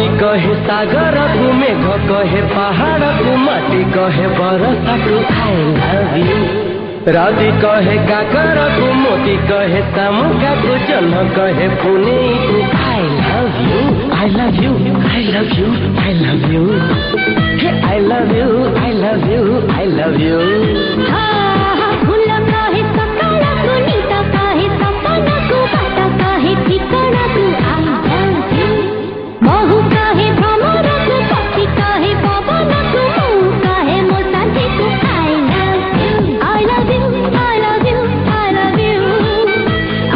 नदी कहे सागर को मेघ कहे पहाड़ को माटी कहे बरसा को आई लव यू राधी कहे काकर को मोती कहे शामुका को जन्म कहे पुणे को I love you I love you I love you I love you I love you I love you I love you फूल कहे सकाळ को नीत कहे सपना को बाट कहे ठिकाना को आई लव यू महु कहे भ्रमर को पक्षी कहे पवन को मऊ कहे मो साथी को I love you I love you I love you I love you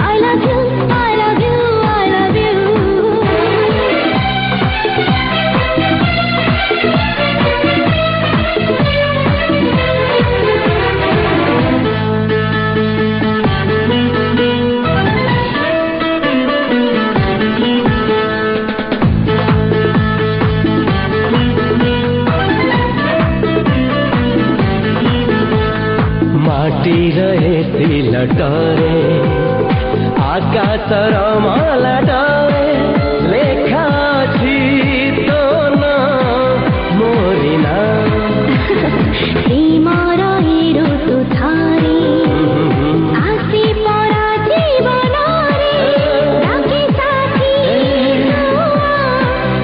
I love you I love you I love you माटी रहे तिलटरे आकाशर माला डरे लेखा छी तो ना मोरिना श्रीमर हिरो तु थारी आसी परा जीवन रे राखी साथी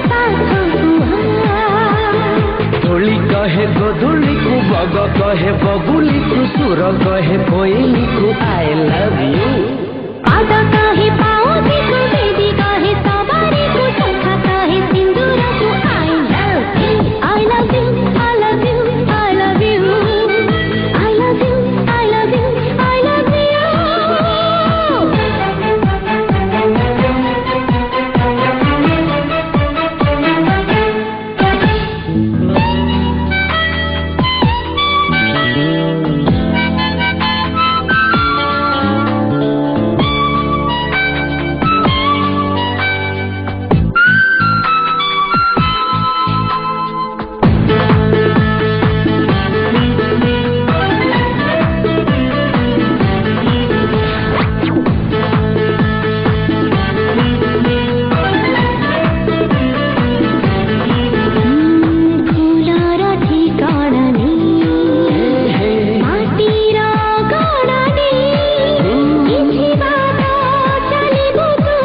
साथ कुहा धूली कहे गोधूली को बग कहे बबुली को सुर कहे कोयली को आई लव यू पाद कहे पाओती को बेदी कहे सवारी को शंखा कहे सिंदूर को I love you I love you I love you I love you I love you I love you I love फूलर ठिकाना नहीं माटीर गणा नहीं किछि बात चलिबु तू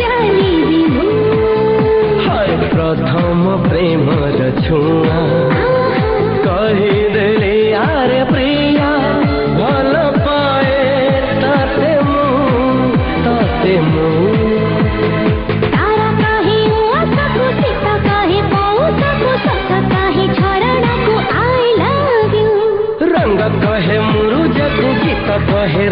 चलिबि मु हाय प्रथम प्रेमर छुआ कहिदेली आरे प्रिया भल पाए ताते मु तारा कहे उआसा को सीता कहे पौसा को सत कहे झरणा को आई लव यू रंग कहे मुरुज को गीत कहे